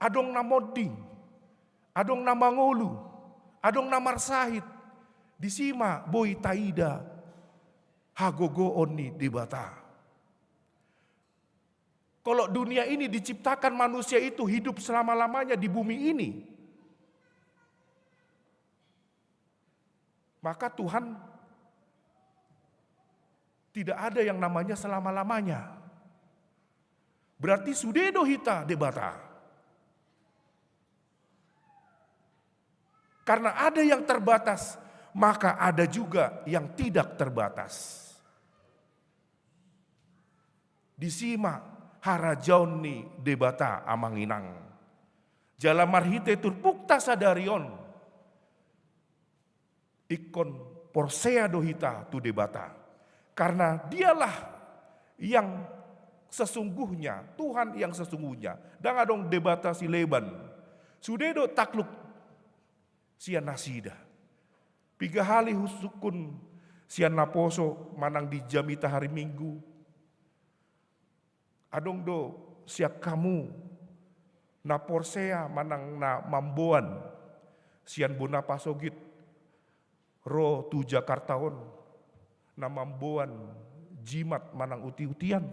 Adong namoding, adong nama ngolu, adong namar sahid, disima boy taida, hagogo onni debata. Kalau dunia ini diciptakan manusia itu hidup selama-lamanya di bumi ini, maka Tuhan tidak ada yang namanya selama-lamanya. Berarti sudedo hita debata. Karena ada yang terbatas, maka ada juga yang tidak terbatas. Disima harajauni debata amanginang. Jalamarhite turpukta sadarion. Ikon porsea dohita tu debata. Karena dialah yang sesungguhnya, Tuhan yang sesungguhnya. Dan adong debata si leban. Sudedo takluk sian nasida. Piga hali husukun sian naposo manang di jamita hari Minggu. Adong do siak kamu na porsea manang na mamboan sian bona pasogit ro tu Jakartaon na mamboan jimat manang uti-utian.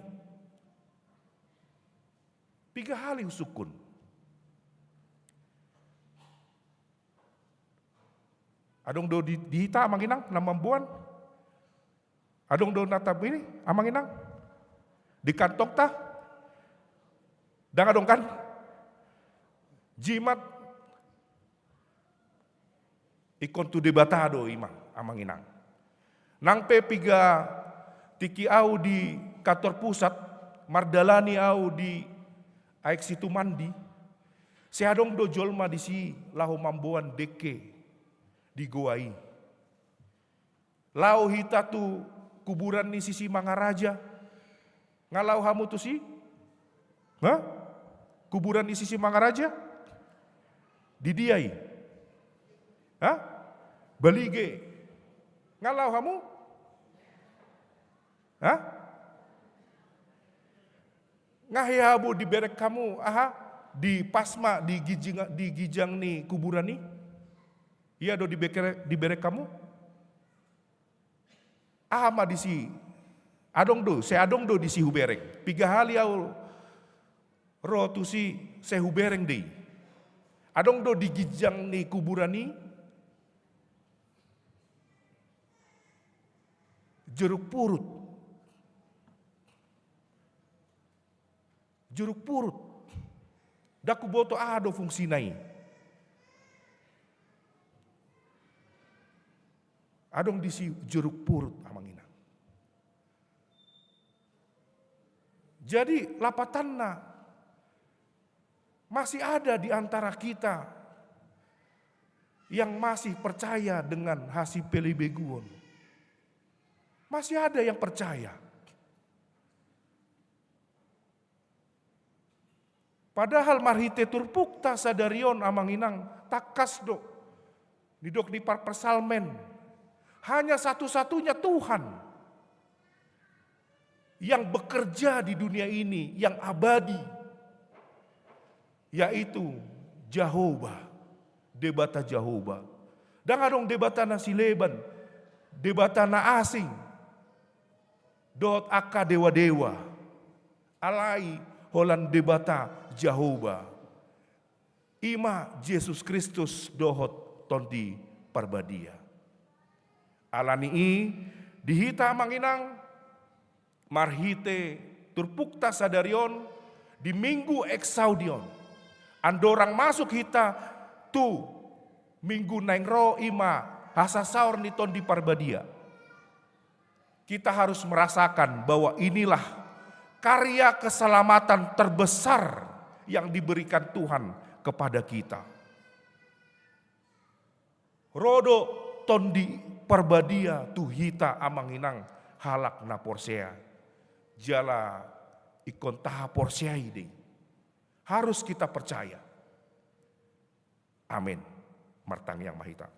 Piga hali husukun. Adong do dihita amanginang na mamboan. Adong do natab ini amanginang. Di kantong ta. Dan adong kan jimat ikon tu debatado imang amanginang. Nang piga tiki au di kantor pusat, mardalani au di aik situ mandi, si adong do jolma di si lahu mamboan deke di goai. Lau hita tu kuburan ni sisi Mangaraja, ngalau hamu tu si? Hah? Kuburan di sisi Mangaraja? Didiai? Hah? Balige? Ngalau hamu? Hah? Ngahihabu di berek kamu, aha? Di pasma, di gijang ni kuburan ni? Iya do di berek kamu? Ahama di si, adong do, se adong do di si hubereng. Piga hali au ro tu si se hubereng dei. Adong do di gijang ni kuburan ni? Jeruk purut. Jeruk purut. Daku boto ado fungsi nai. Adong di si jeruk purut amangina. Jadi lapatanna masih ada di antara kita yang masih percaya dengan hasil pelibeguon. Masih ada yang percaya. Padahal marhite turpukta sadarion amanginang takas do. Didok di persalmen. Hanya satu-satunya Tuhan yang bekerja di dunia ini, yang abadi. Yaitu Jehovah, debata Jehovah. Dan adong debata nasi leban, debatana asing, dot aka dewa-dewa, alai holan debata Jehovah. Ima Yesus Kristus dohot tondi parbadia. Alani i dihita manginang marhite turpukta sadarion di minggu eksaudion. Andorang masuk hita tu minggu naingro ima hasasaur ni tondi parbadia. Kita harus merasakan bahwa inilah karya keselamatan terbesar yang diberikan Tuhan kepada kita. Rodo tondi parbadia tuhita amanginang halak na porsea. Jala ikon taha porsea ini. Harus kita percaya. Amin. Martang yang mahita.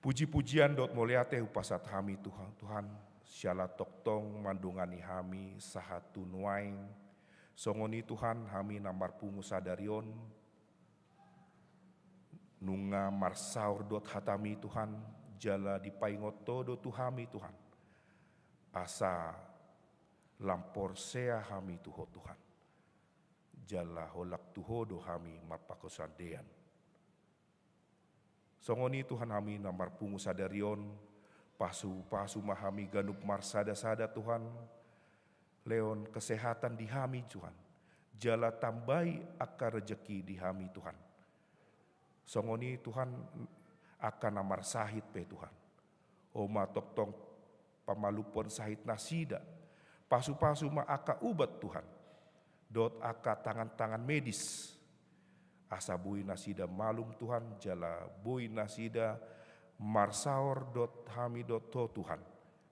Puji-pujian dot moliate upasat hami Tuhan, syala toktong mandungani hami sahatu nuaing, songoni Tuhan hami namar pungu sadarion, nunga marsaur dot hatami Tuhan, jala dipaingoto dot tuhami Tuhan, asa lampor sea hami tuho Tuhan, jala holak tuho do hami marpakosadean. Songoni Tuhan hami namar pungu sadarion, pasu mahami ganup marsada-sada Tuhan, leon kesehatan di hami Tuhan, jala tambai akar rejeki di hami Tuhan. Songoni Tuhan akan namar sahid pe Tuhan, oma toktong pamalupon sahid nasida, pasu ma aka ubat Tuhan, dot aka tangan-tangan medis, asa bui nasida malum Tuhan, jala bui nasida marsaor dot hami dot to Tuhan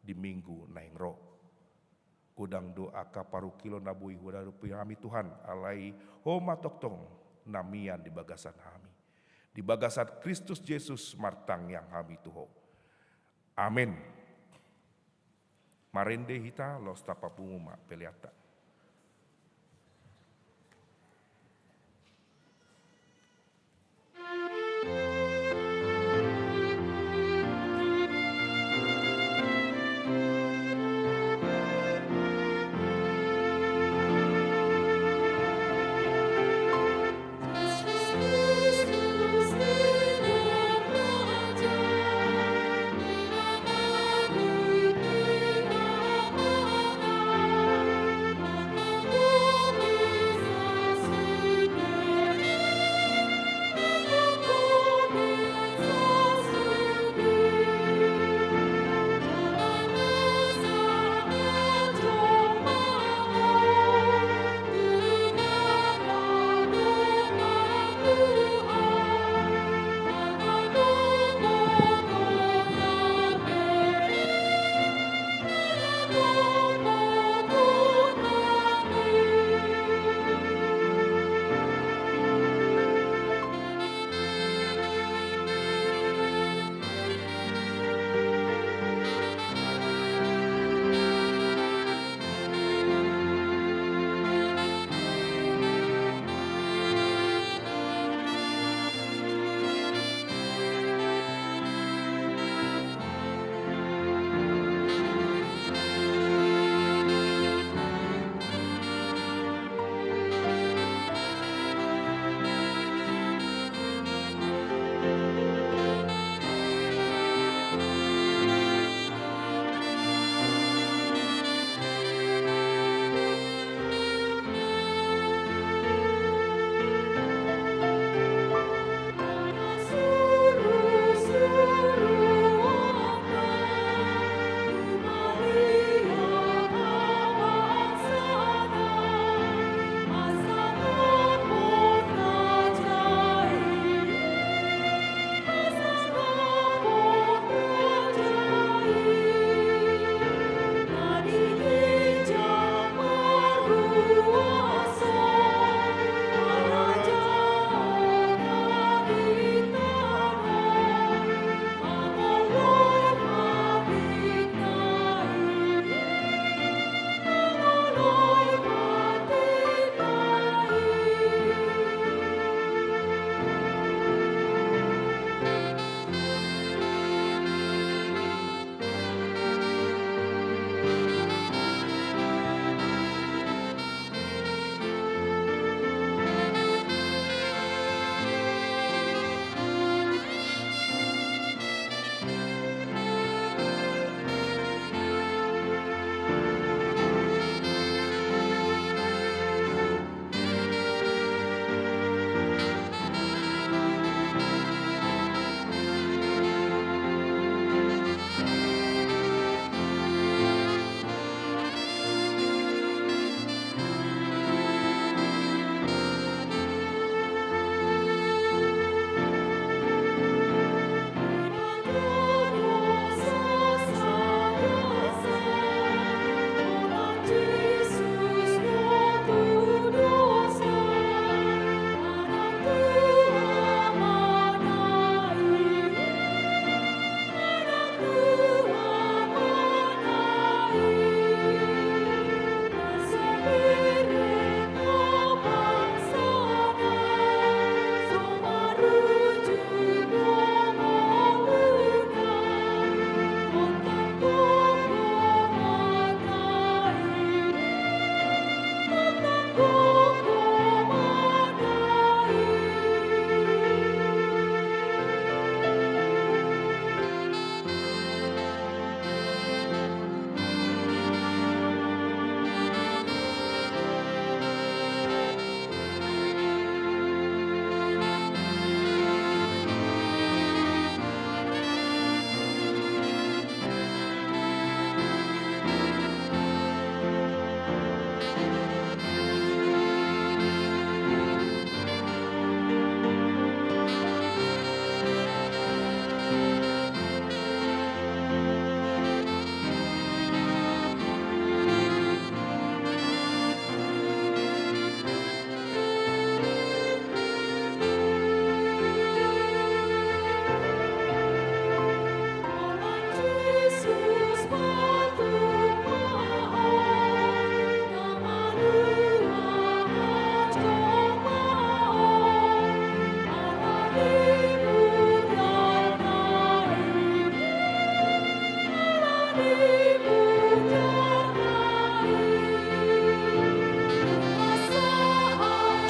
di minggu naingro. Kudang doa ka paru kilo nabui hudarupi hami Tuhan, alai homa toktong namian di bagasan hami. Di bagasan Kristus Yesus martang yang hami tuho. Amin. Marende hita los tapapunguma peliata.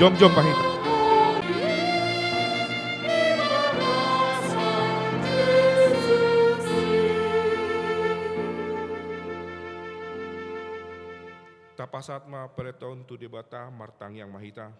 Jom Mahita. Tapasat ma pereton tu debata martang yang mahita.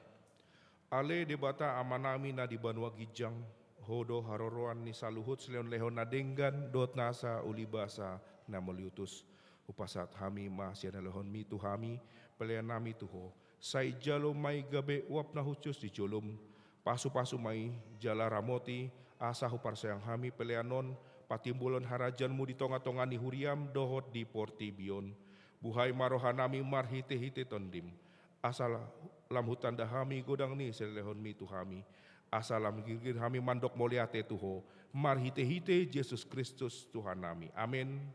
Ale debata amanami na di banua gijang, hodo haroroan ni saluhut seleon lehon na denggan, dot nasa ulibasa na meliutus. Upasat hami ma siana lehon mi tu hami, pelian nami tuho. Sai jalo mai gabe uap na hucus di jolum, pasu-pasu mai jala ramoti, asa hupar sayang hami pelianon, patimbulon harajanmu di tonga-tonga ni huriam, dohot di porti bion. Buhay marohanami marhite-hite tondim. Asal lam hutan dahami godang ni selehon mi tuhami. Asal lam girgir hami mandok moliate tuho. Marhite-hite Yesus Kristus Tuhan nami. Amin.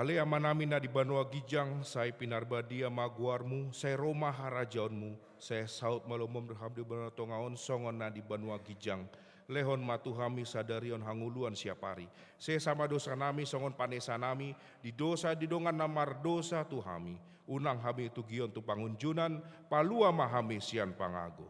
Ale amanami na di banua gijang, sai pinarbadia maguarmu, sai Roma harajaonmu, sai saut malomom berham di banua tongaon, songon na di banua gijang. Lehon matuhami sadarion hanguluan siapari. Sai sama dosa nami, songon panesa nami, di dosa didongan namar dosa tuhami. Unang hami itu gion tu pangunjunan, palua mahami sian pangago.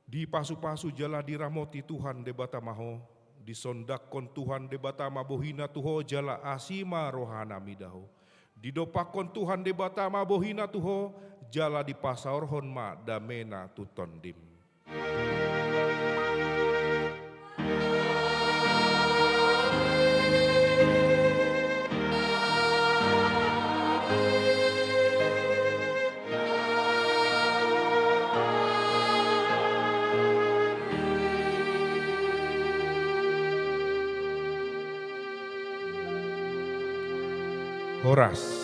Di pasu-pasu jala diramoti Tuhan debata maho, disondakon Tuhan debata mabohina tuho jala asima rohana midaho. Didopakon Tuhan debata mabohina tuho jala dipasaorhon ma damena tutondim. Horas.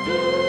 Tuhan.